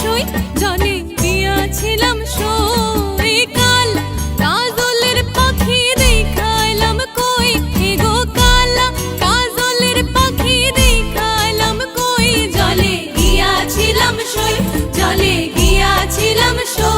সই জলে গিয়াছিলাম সই কালা কাজলের পাখি দেখাইলাম কই এগো কালা কাজলের পাখি দেখাইলাম কই জলে গিয়াছিলাম সই জলে গিয়াছিলাম সই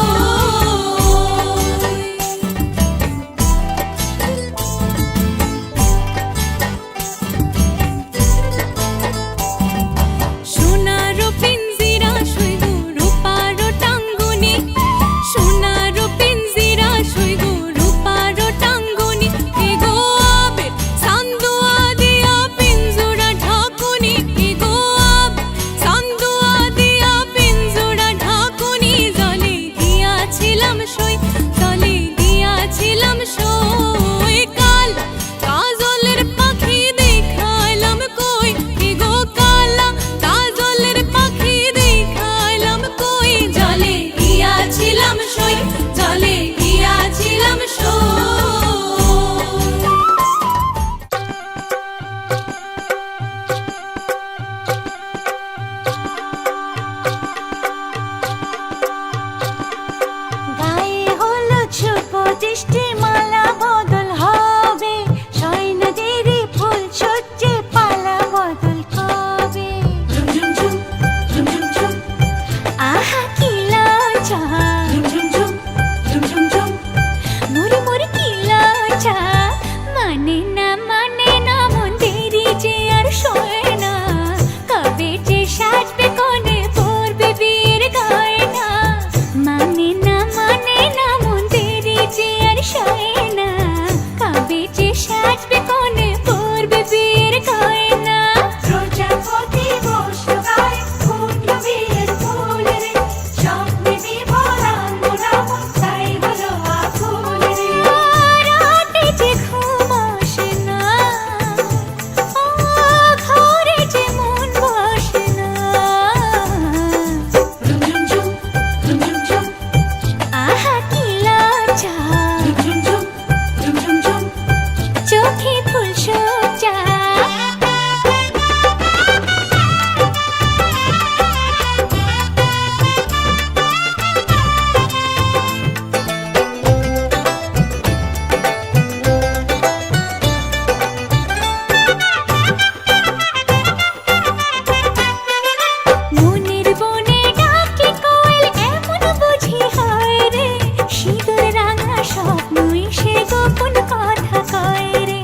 শীতল রাঙা স্বপ্নই সে গোপন কথা কয় রে।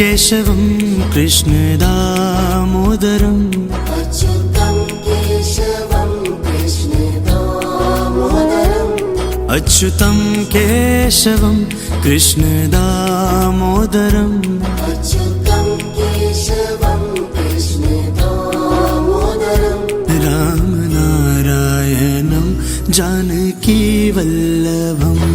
केशवं कृष्ण दामोदरम् अच्युतं केशवं कृष्ण दामोदरम् अच्युतं केशवं कृष्ण दामोदरम् अच्युतं केशवं कृष्ण दामोदरम् रामनारायणं जानकी वल्लभम्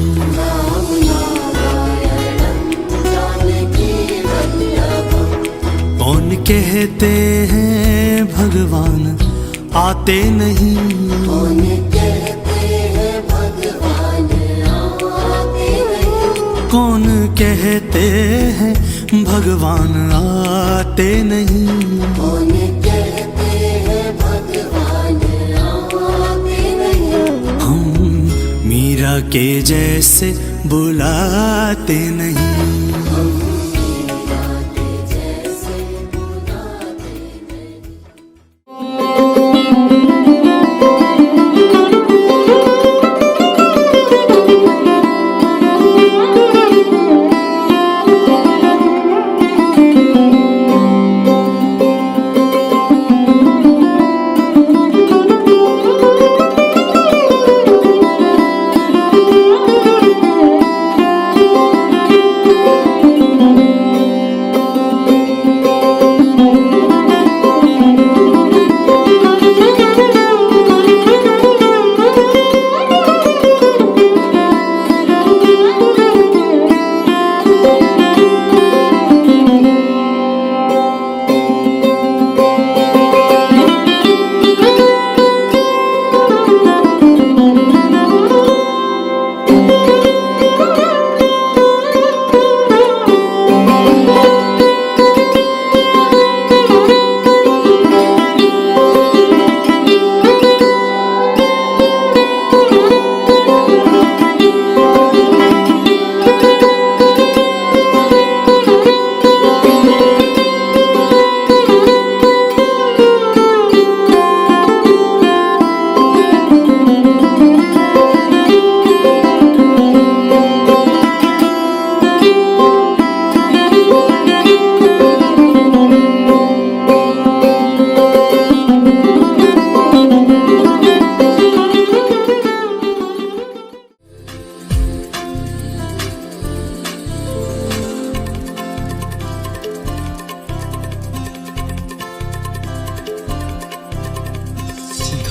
कौन कहते हैं भगवान आते नहीं, कौन कहते हैं भगवान आते नहीं, कौन कहते हैं भगवान आते नहीं, कौन कहते हैं भगवान आते नहीं। हम मीरा के जैसे बुलाते नहीं।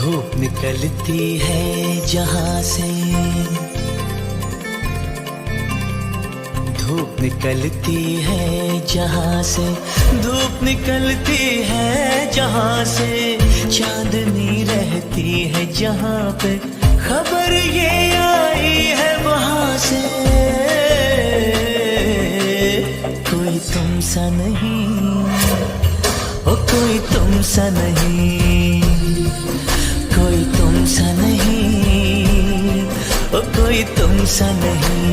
धूप निकलती है जहाँ से, धूप निकलती है जहाँ से, धूप निकलती है जहाँ से, चांदनी रहती है जहाँ पे, खबर ये आई है वहाँ से। कोई तुम सा नहीं, ओ कोई तुम सा नहीं, कोई तुम सा नहीं, ओ कोई तुम सा नहीं।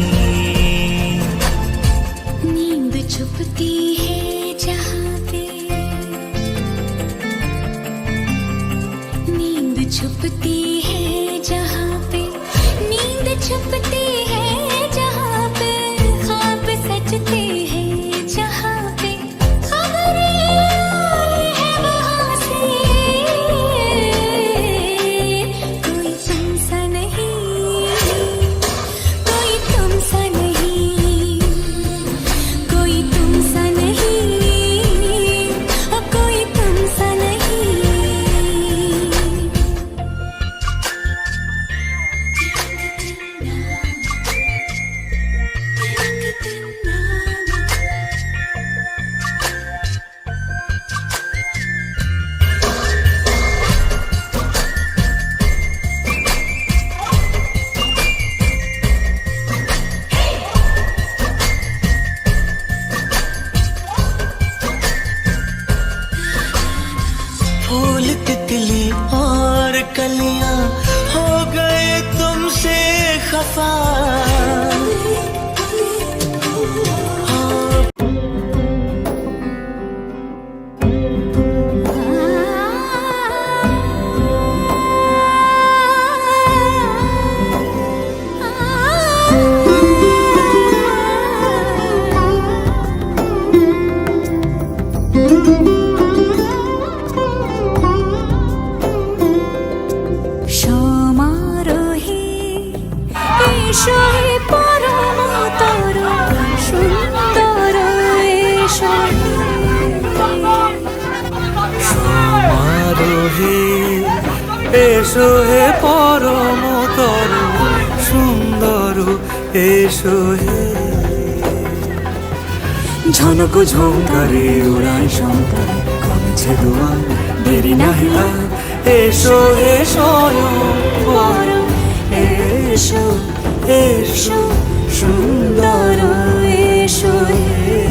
नींद छुपती है जहाँ पे, नींद छुपती है जहाँ पे, नींद छुपती है जहाँ पे, ख्वाब सजते हैं जहाँ पे, खबर आई है वहाँ से। कोई तुम सा नहीं, कोई तुम सा नहीं, कोई तुम सा नहीं, ओ कोई तुम सा नहीं। फूल तितली और कलियां हो गए तुमसे खफा। হে এসো হে পরম তরু সুন্দর এসো হে ঝনক ঝঙ্কারে উড়াই শঙ্কারে কমেছে দুয়ার দেরি নাহি আর এসো হে স্বয়ং পরম এসো এসো সুন্দর এসো হে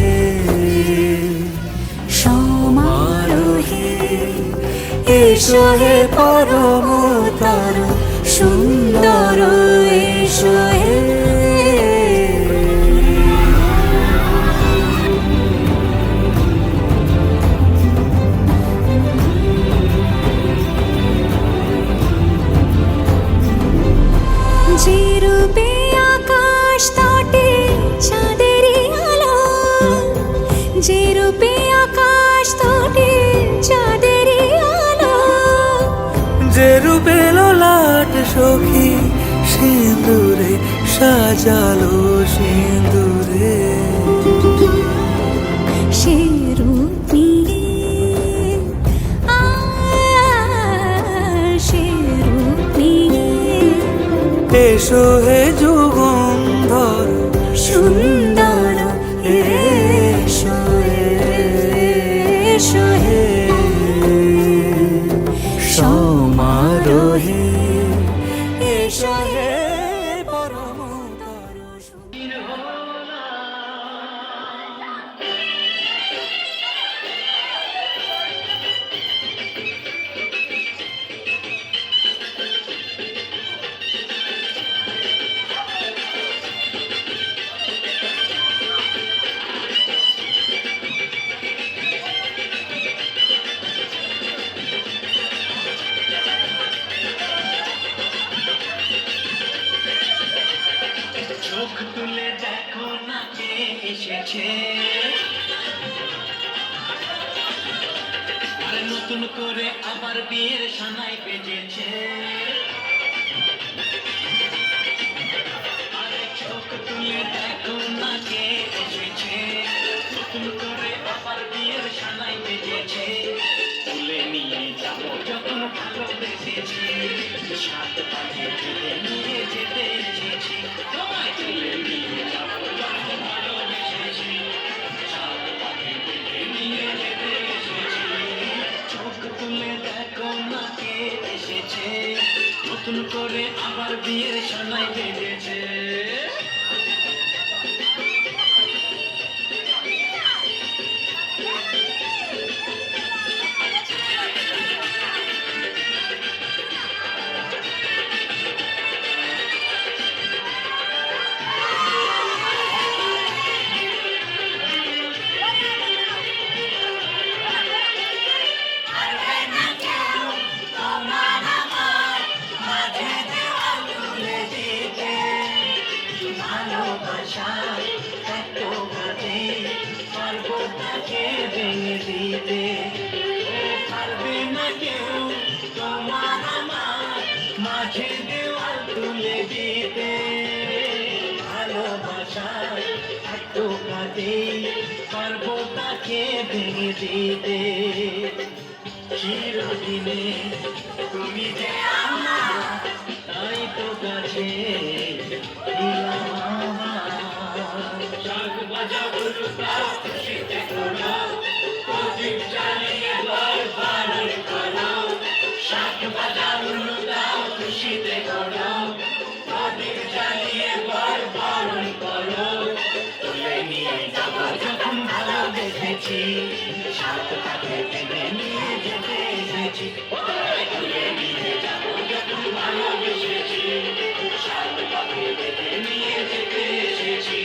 সমারোহে এসো হে পরম তরু সুন্দর এসো হে যে রূপে আকাশ তটে চাঁদেরই আলো যে রূপে আকাশ তটে চাঁদেরই আলো যে রূপে ললাট সখী সিঁদুরে সাজালো সিঁদুরে সে রূপ নিয়ে সে রূপ নিয়ে এসো হে যুগন্ধর সুন্দর এসো এসো হে সমারোহে এসো হে পরম তরু চোখ তুলে দেখো না কে এসেছে আরে নতুন করে আবার বিয়ের সানাই বেজেছে আরে চোখ তুলে দেখো না কে এসেছে নতুন করে আবার বিয়ের সানাই বেজেছে তুলে নিয়ে যাবো যখন ভালোবেসেছি সাত পাখি তুলে নিয়ে যেতে এসেছি তোমায় তুলে নিয়ে যাবো যখন ভালোবেসেছি সাত পাখি তুলে নিয়ে যেতে এসেছি চোখ তুলে দেখো না কে এসেছে নতুন করে আবার বিয়ের সানাই বেজেছে ভালোবাসায় এত কাছে পারবো তাকে ভেঙে দিতে ও পারবে না কেউ তোমার আমার মাঝে দেওয়াল তুলে দিতে ভালোবাসায় এত কাছে পারবো তাকে ভেঙে দিতে চিরদিনে তুমি যে আমার তাই তো কাছে যখন ভালোবেসেছি সাত পাখি টেনে নিয়ে যেতে এসেছি তুলে নিয়ে যাবো যখন ভালোবেসেছি সাত পাখি টেনে নিয়ে যেতে এসেছি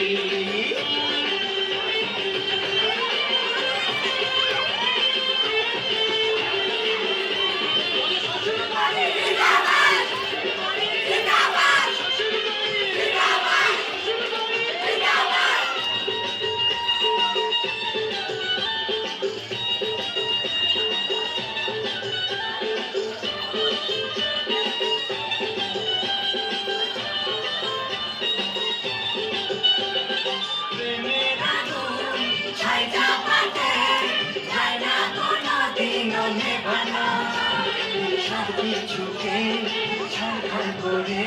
করে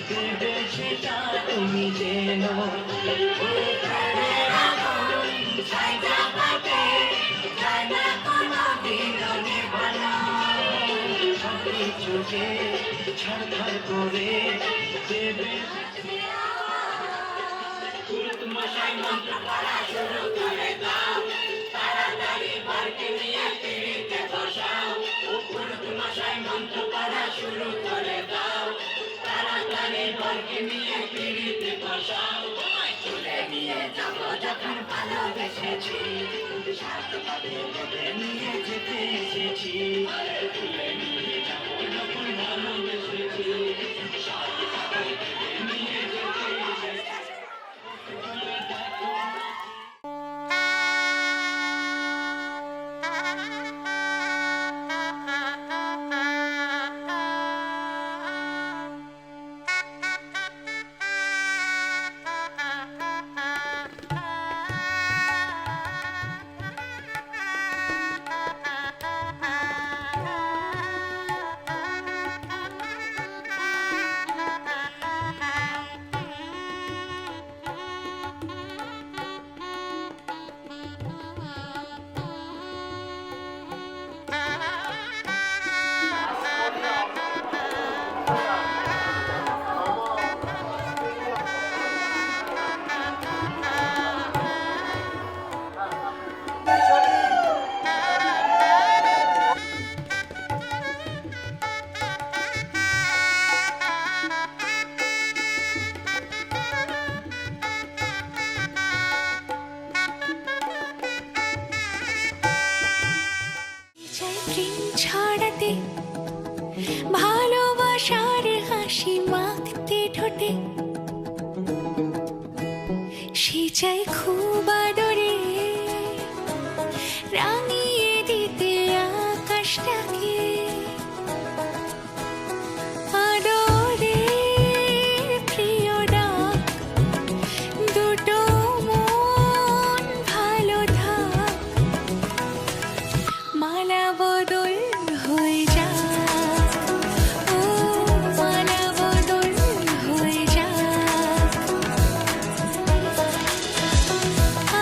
দেবে সেটা তুমি জেনো সবকিছুকে ছাড়খাড় করে দেবে ভালোবেসেছি স্বার্থভাবে ভেবে নিয়ে যেতে এসেছি তুলে নিয়ে যাবো যখন ভালোবেসেছি স্বার্থভাবে ভেবে নিয়ে যেতে এসেছি চাই প্রেম ছড়াতে ভালোবাসার হাসি মাখতে ঠোঁটে সে চাই খুব আদরে রাঙিয়ে দিতে আকাশটাকে আদরে প্রিয় ডাক দুটো মন ভালো থাক মালা বদল হয়ে যাক ও মালা বদল হয়ে যাক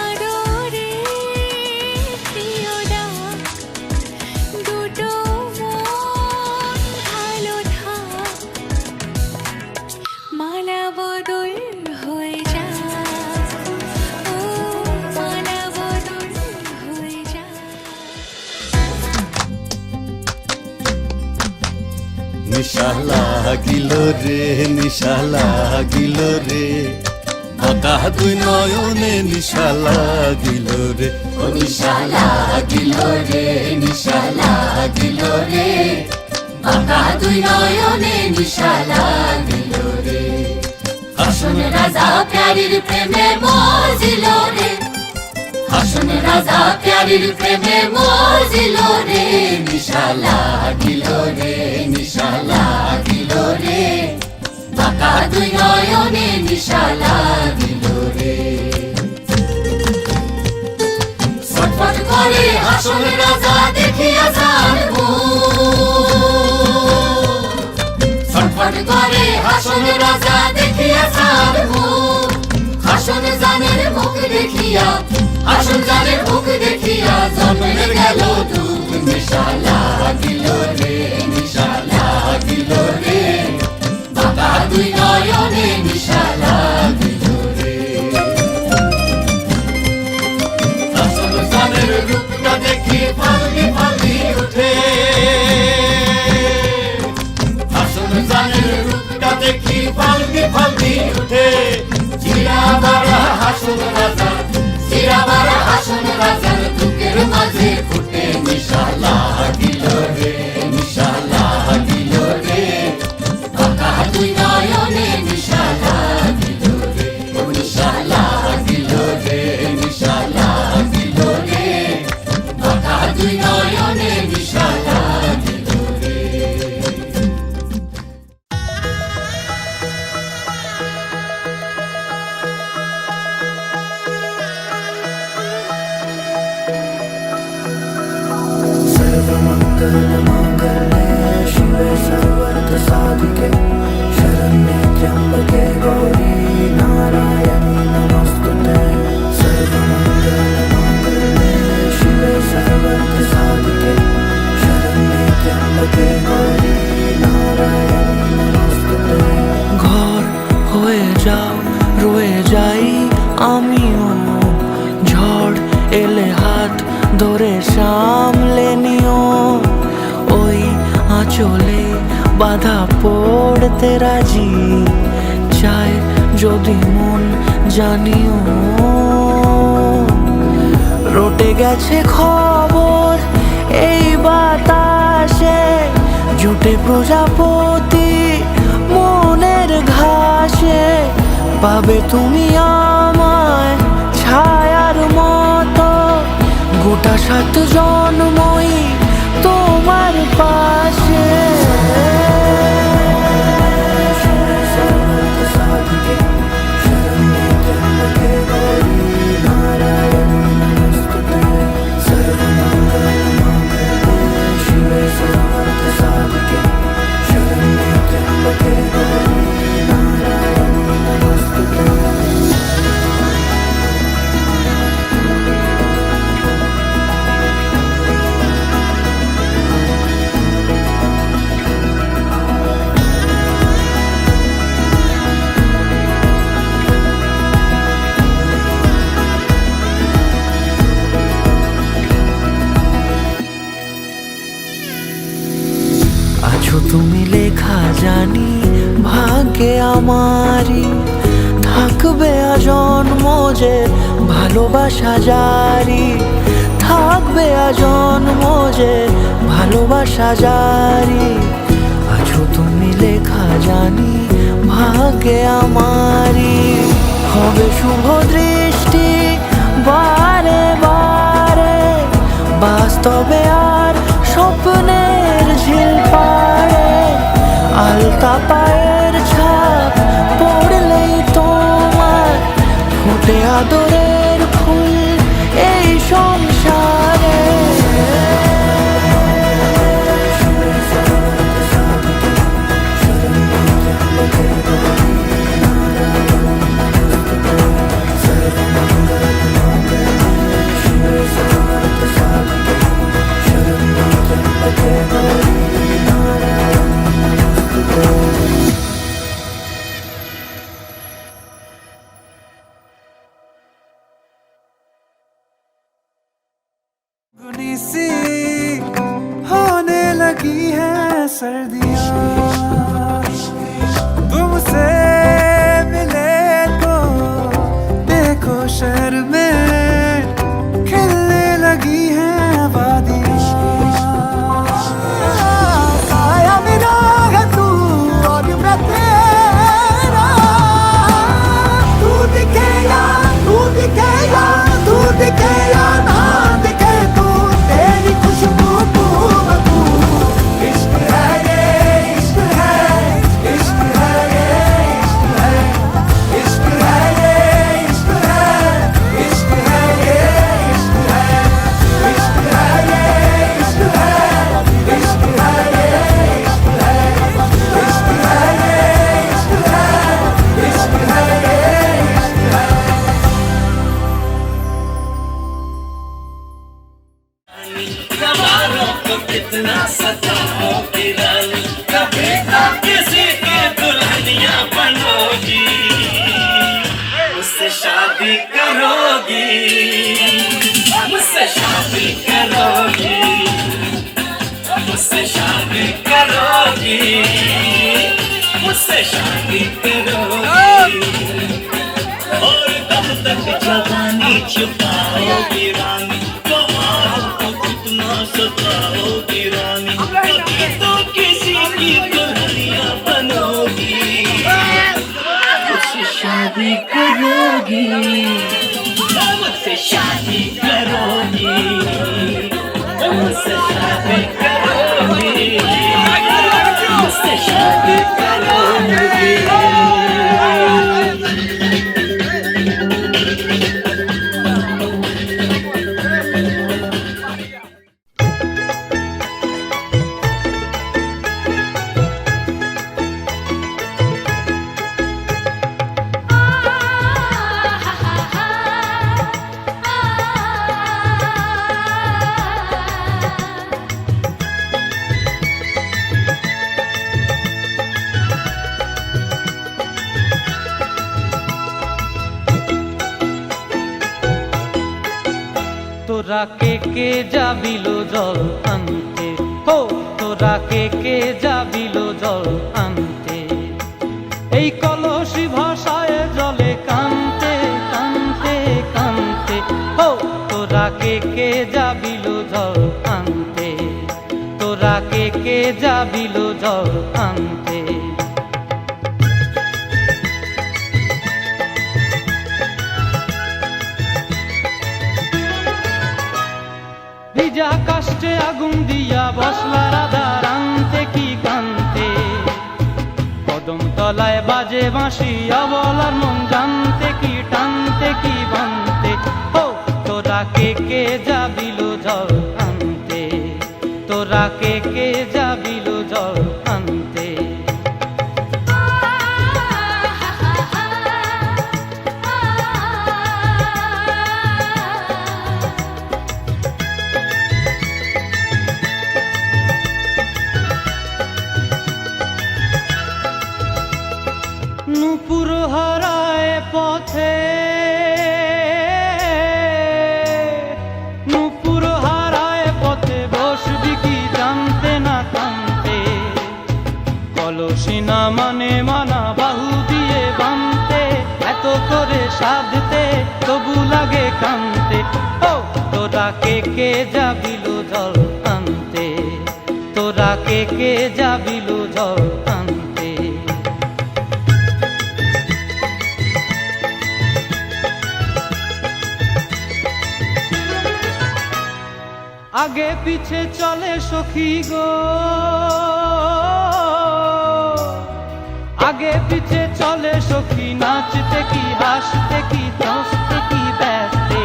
আদরে প্রিয় ডাক দুটো মন ভালো থাক মালা বদল হয়ে যাক ও মালা বদল হয়ে যাক নিশা লাগিল রে নিশা লাগিল রে বাঁকা দুই নয়নে নিশা লাগিল রে ও নিশা লাগিল রে নিশা লাগিল রে বাঁকা দুই নয়নে নিশা লাগিল রে হাসন রাজা প্যারির প্রেমে মজিল রে হাসন রাজা প্যারির প্রেমে মজিল রে নিশা লাগিল রে নিশা লাগিল রে বাঁকা দুই নয়নে নিশা লাগিল রে ছটফট করে হাসন রাজা দেখিয়া জানবো ছটফট করে হাসন রাজা দেখিয়া জানবো হাসন জানের মুখ দেখিয়া হাসন জানের মুখ দেখিয়া জন্মের গেল দুঃখ নিশা লাগিল রে নিশা লাগিল রে বাঁকা দুই নয়নে নিশা লাগিল রে হাসন জানের রূপটা দেখি ফাল্লি ফাল্লি উঠে হাসন জানের রূপটা দেখি ফাল্লি ফাল্লি উঠে জিরাবারা হাসন রাজা জিরাবারা হাসন রাজার বুকের মাঝে ফুটে নিশা লাগিল রে নিশা লাগিল রে যাও রয়ে যাই আমিও, ঝড় এলে হাত ধরে সামলে নিও, ওই আঁচলে বাধা পড়তে রাজি, চায় যদি মন জানিও। রটে গেছে খবর এই বাতাসে, জুটে প্রজাপতি মনের ঘাসে, পাবে তুমি আমায় ছায়ার মতো, গোটা 7 জন্মই তোমার পাশে। আছো তুমি লেখা জানি ভাগ্যে আমারই, থাকবে আজন্ম যে ভালোবাসা জারি, থাকবে আজন্ম যে ভালোবাসা জারি। আছো তুমি লেখা জানি ভাগ্যে আমারই, হবে শুভ দৃষ্টি বারে বারে, বাস্তবে আর স্বপ্নের ঝিল পাড়ে, আলতা পায়ের ছাপ পড়লেই তোমার ফুটে আদরের ফুল এই সংসারে। गुनी सी होने लगी है सर्दियाँ, तुमसे मिले तो देखो शहर में खिलने लगी है वादियाँ। साया मेरा है तू और मैं तेरा, तू दिखे या तू दिखे या तू दिखे या ना दिखे, तू तेरी खुशबू तू बदबू। इश्क है ये इश्क है, इश्क है ये इश्क है, इश्क है ये इश्क है, इश्क है ये इश्क है, इश्क है ये इश्क है, इश्क है ये इश्क है, इश्क है ये इश्क है, इश्क है ये इश्क है। सवालों को कितना सताओगी रानी, कभी ना किसी की दुल्हनिया बनोगी, मुझसे शादी करोगी, मुझसे शादी करोगी, मुझसे शादी करोगी, मुझसे शादी करोगी, और कब तक जवानी छुपाओगी रानी, तो कितना सताओगी रानी, कभी तो किसी की दुल्हनिया बनोगी, मुझसे शादी करोगी, मुझसे शादी करोगी, मुझसे शादी करोगी, मुझसे शादी करोगी। তোরা কে যাবিল জল আনতে, হো তোরা কে যাবিল জল আনতে, এই কলসি ভাষায় জলে কানতে কানতে কানতে, হো তোরা কে যাবিল জল আনতে, তোরা কে যাবিল জল আনতে। ভিজা কাষ্টে আগুন দিয়া বসলা রাধার আনতে কি কানতে, কদম তলায় বাজে বাঁশি অবলার মন জানতে কি টানতে কি বানতে, ও তোরা কে যাবিল জল আনতে, তোরা কে যাবিল জল আনতে। নূপুর হারায় পথে, নূপুর হারায় পথে বসবি কি জানতে না কানতে, কলসি না মানে মানা বাহু দিয়ে বানতে, এত করে সাধতে তবু লাগে কানতে, ও তোরা কে যাবিল জল আনতে, তোরা কে যাবিল জল আনতে। আগে পিছে চলে সখী গো, আগে পিছে চলে সখী, নাচতে কি হাসতে কি হাসতে কি ব্যস্তে,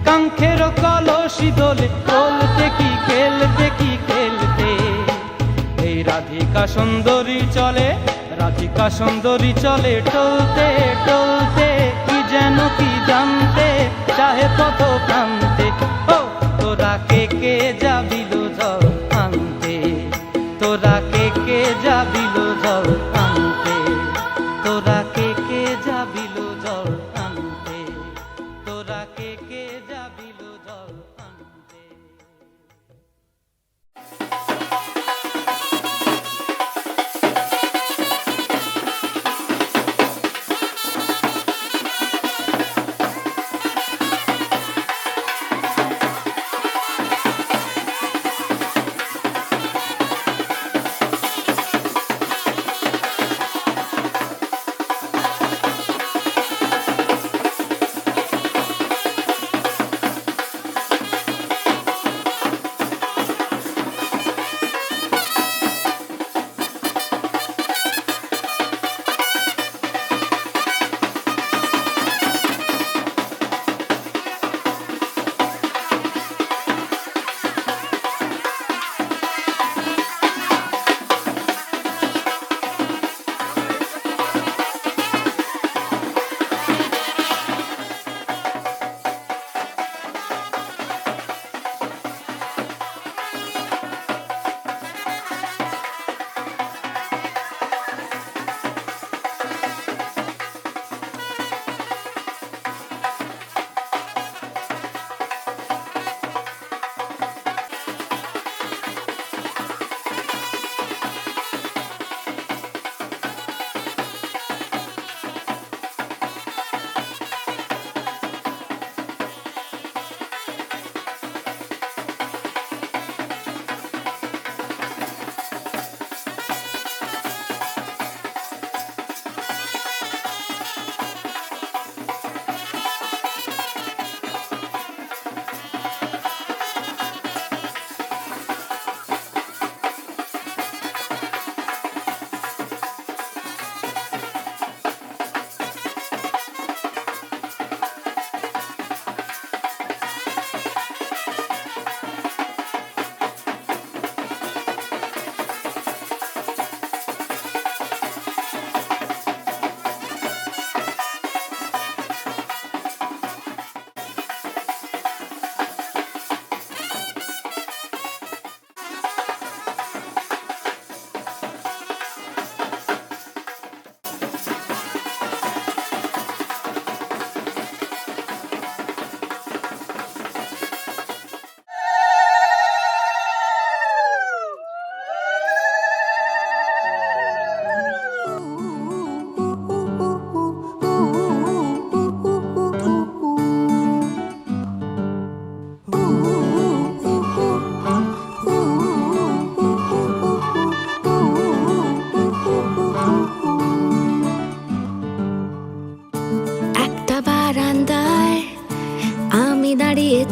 কাঙ্ক্ষের কলসি দোলে বলতে কি খেলতে কি খেলতে, এই রাধিকা সুন্দরী চলে, রাধিকা সুন্দরী চলে টলতে টলতে, কি যেন কি জানতে চাহে পথ প্রান্তে, ও তোরা কে যাবিল জল আনতে, তোরা কে যাবিল জল আনতে, তোরা কে যাবিল জল আনতে, তোরা কে যাবিল জল আনতে।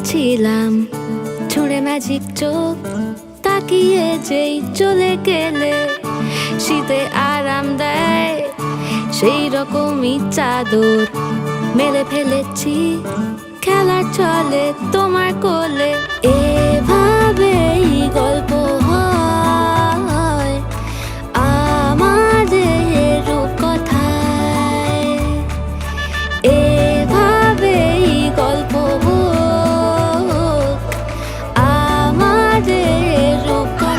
ছিলাম ছুঁড়ে ম্যাজিক চোখ তাকিয়ে যেই চলে গেলে শীতে আরাম দেয় সেই রকমই চাদর মেলে ফেলেছি খেলা চলে তোমার কোলে এভাবেই গল্প হয় আমাদের রূপকথায় এভাবেই গল্প হোক আমাদের রূপকথায়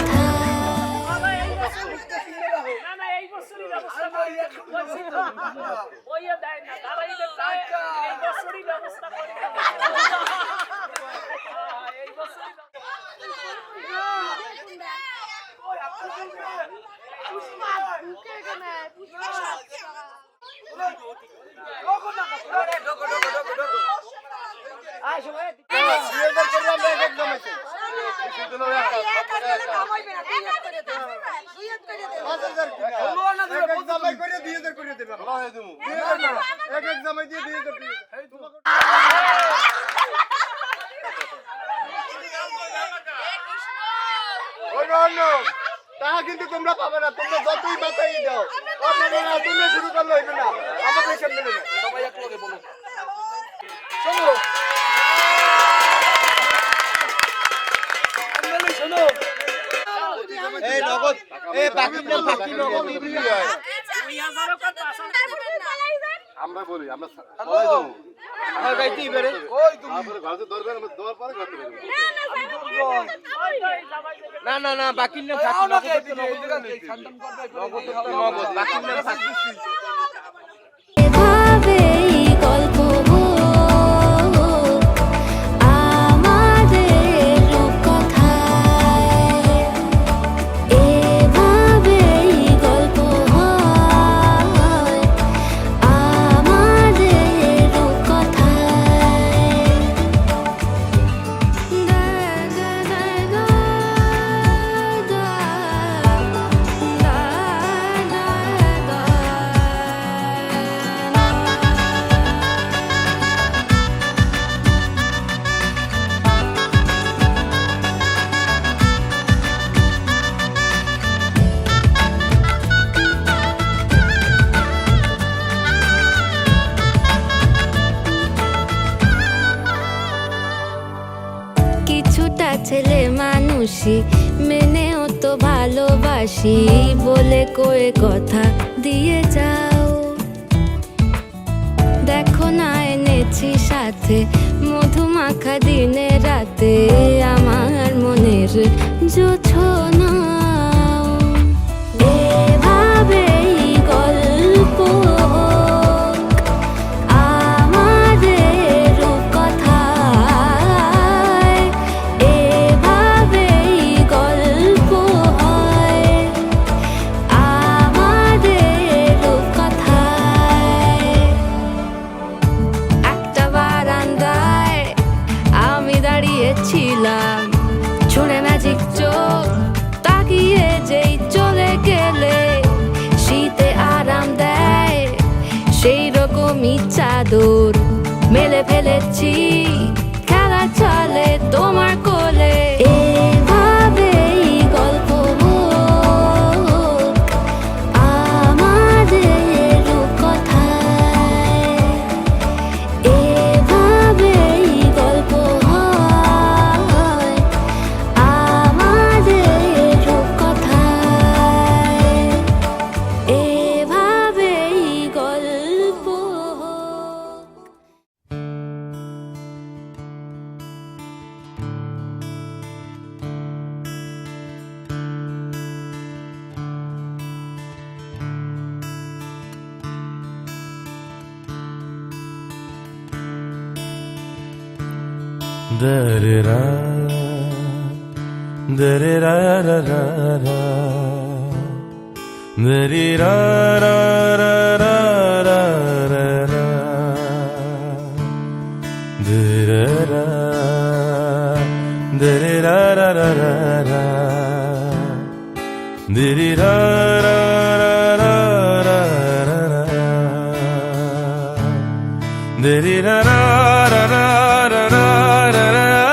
তাহা কিন্তু তোমরা পাবে না, তোমরা যতই বাতাই দাও তোমরা শুরু করলে হইবে না, আমাদের সামনে না। সবাই এক লগে বলো, শোনো শোনো, এই নগদ এই বাকি নগদ দিবি হয়। আমরা বলি আমরা বলাই দাও আমার গাইতে ইবারে কই তুমি আমাদের ঘরে দরবার আমরা দর পরে করতে পারবো। না না না বাকি না বাকি নগদ তো নগদ নেই, খানদান করবে নগদ তো নগদ বাকি না বাকি এভাবেই গল্প হোক আমাদের রূপকথায় এভাবেই গল্প হয় আমাদের রূপকথায় কিছুটা ছেলে মানুষই মেনেও তো ভালোবাসি বলে কয়ে কথা দিয়ে যাও দেখো না এনেছি সাথে মধুমাখা দিনে রাতে আমার মনের জোছনা এভাবেই গল্প হোক আমাদের রূপকথায় এভাবেই গল্প হয় আমাদের রূপকথায় একটা বারান্দায় আমি দাঁড়িয়েছিলাম ছুঁড়ে ম্যাজিক চোখ তাকিয়ে যেই চলে গেলে শীতে আরাম দেয় সেই রকমই চাদর মেলে ফেলেছি খেলা চলে তোমার কোলে এভাবেই গল্প হোক আমাদের রূপকথায় এভাবেই গল্প হয় আমাদের রূপকথায় এভাবেই গল্প হোক। Da-da-da, da-da-da-da-da-da, da-da-da-da-da-da-da, da-da-da, da-da-da-da-da-da, da-da-da-da-da-da-da, da-da-da-da-da-da-da.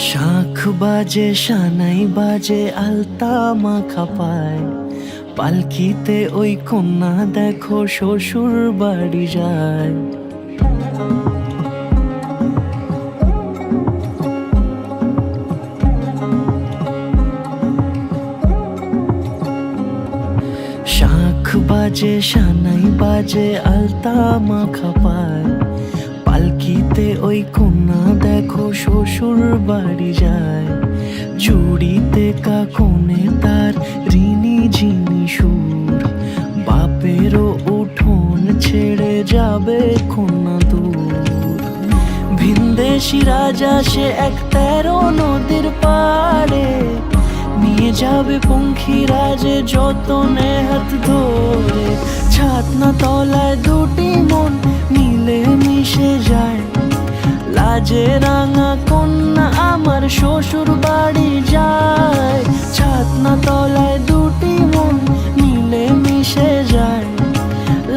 শাঁখ বাজে সানাই বাজে আলতা মাখা পায়, পালকিতে ওই কন্যা দেখো শ্বশুর বাড়ি যায়। শাঁখ বাজে সানাই বাজে আলতা মাখা পায়, পালকিতে ওই কন্যা দেখো শ্বশুর বাড়ি যায়। জুড়িতে কাকনে তার ঋণী ঝিনি সুর, বাপেরও উঠোন ছেড়ে যাবে কন্যা দূর। ভিনদেশি রাজা সে এক 13 নদীর পাড়ে, নিয়ে যাবে পঙ্খী রাজে যতনে হাত ধরে। ছাতনা তলায় দুটি মন মিলে মিশে যায়, লাজে রাঙা কন্যা আমার শ্বশুর বাড়ি যায়। ছাতনা তলায় দুটি মন মিলে মিশে যায়,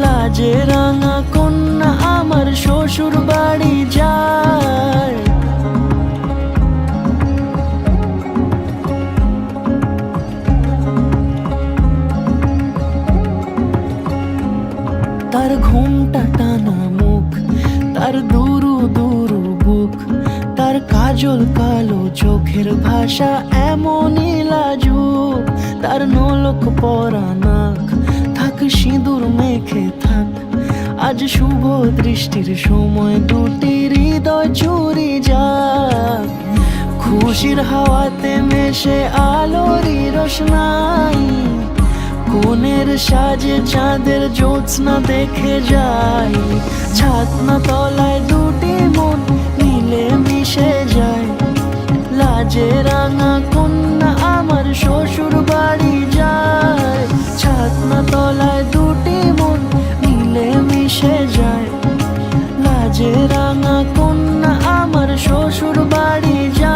লাজে রাঙা কন্যা আমার শ্বশুর বাড়ি যায়। তার ঘুমটা টানা মুখ, তার দুরু দুরু বুক, তার কাজল কালো চোখের ভাষা এমনই লাজুক। তার নোলক পরা নাক, থাক সিঁদুর মেখে থাক, আজ শুভ দৃষ্টির সময় দুটি হৃদয় চুরি যাক। খুশির হাওয়াতে মেশে আলোরই রোশনাই, কোণের সাজে চাঁদের জ্যোৎস্না দেখে যাই। ছাতনা তলায় দুটি মন মিলে মিশে যায়, লাজে রাঙা কন্যা আমার শ্বশুর বাড়ি যায়। ছাতনা তলায় দুটি মন মিলে মিশে যায়, লাজে রাঙা কন্যা আমার শ্বশুর বাড়ি যায়।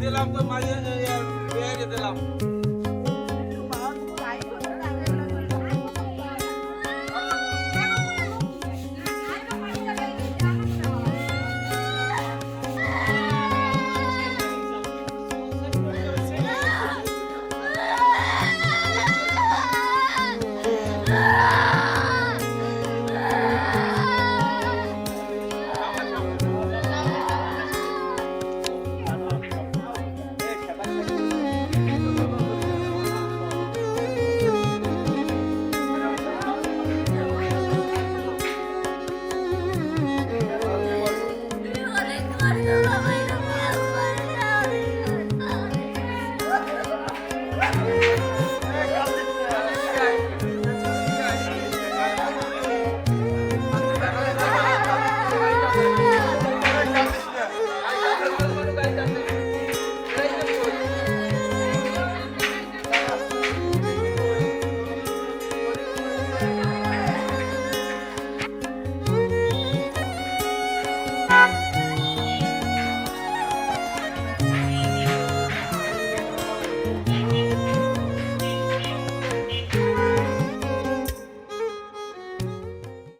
দিলাম তো মাঝে দিলাম